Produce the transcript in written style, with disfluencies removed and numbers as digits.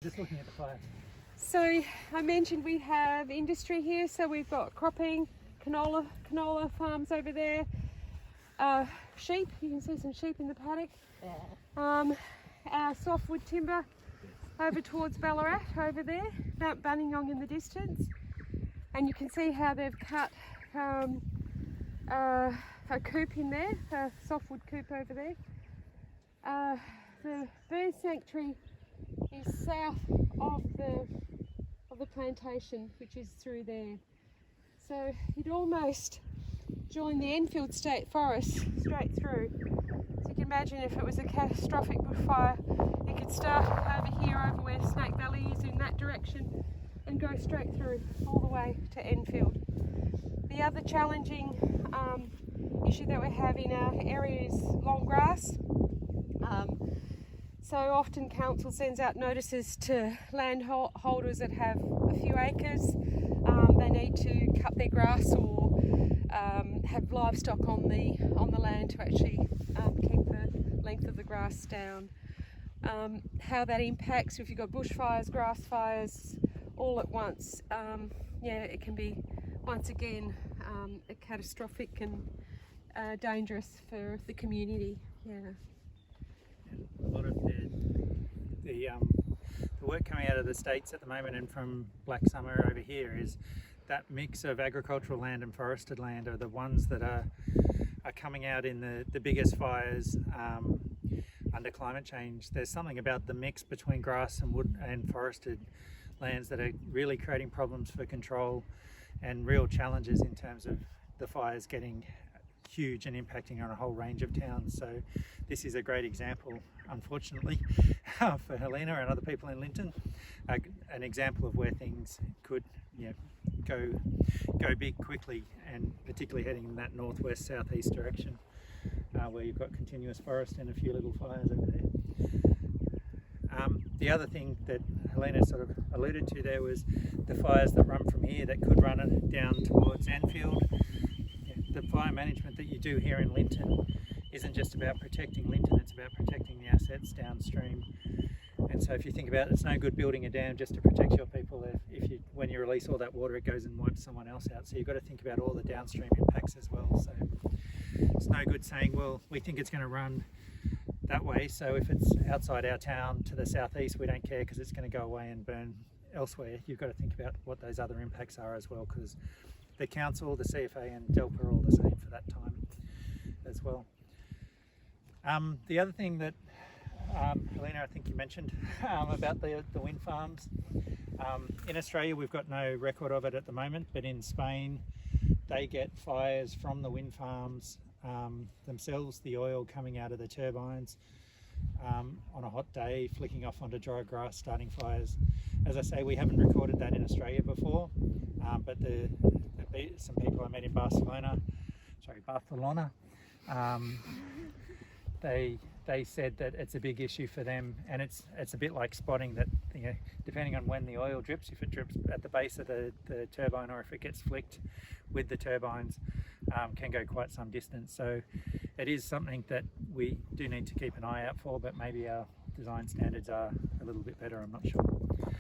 Just looking at the fire. So I mentioned we have industry here, so we've got cropping, canola farms over there, sheep, you can see some sheep in the paddock, our softwood timber over towards Ballarat over there, Mount Buninyong in the distance, and you can see how they've cut a coop in there, a softwood coop over there. The bird sanctuary is south of the plantation, which is through there. So you'd almost join the Enfield State Forest straight through. So you can imagine if it was a catastrophic bushfire, it could start over here, over where Snake Valley is in that direction, and go straight through all the way to Enfield. The other challenging issue that we have in our area is long grass. So often council sends out notices to landholders that have a few acres. They need to cut their grass or have livestock on the land to actually keep the length of the grass down. How that impacts if you've got bushfires, grass fires, all at once. Yeah, it can be once again catastrophic and dangerous for the community. Yeah. A lot of the work coming out of the States at the moment and from Black Summer over here is that mix of agricultural land and forested land are the ones that are coming out in the biggest fires under climate change. There's something about the mix between grass and wood and forested lands that are really creating problems for control and real challenges in terms of the fires getting huge and impacting on a whole range of towns. So this is a great example, unfortunately, for Helena and other people in Linton, an example of where things could go big quickly, and particularly heading in that northwest southeast direction where you've got continuous forest and a few little fires over there. The other thing that Helena sort of alluded to there was the fires that run from here that could run down towards Enfield. The fire management that you do here in Linton isn't just about protecting Linton, it's about protecting the assets downstream. And so if you think about it, it's no good building a dam just to protect your people if when you release all that water it goes and wipes someone else out. So you've got to think about all the downstream impacts as well. So it's no good saying, well, we think it's going to run that way, so if it's outside our town to the southeast we don't care because it's going to go away and burn elsewhere. You've got to think about what those other impacts are as well, because the council, the CFA and DELPA are all the same for that time as well. The other thing that Helena, I think you mentioned about the wind farms. In Australia we've got no record of it at the moment, but in Spain they get fires from the wind farms themselves, the oil coming out of the turbines on a hot day, flicking off onto dry grass, starting fires. As I say, we haven't recorded that in Australia before, but some people I met in Barcelona, they said that it's a big issue for them, and it's a bit like spotting that, depending on when the oil drips, if it drips at the base of the turbine or if it gets flicked with the turbines, can go quite some distance. So it is something that we do need to keep an eye out for, but maybe our design standards are a little bit better, I'm not sure.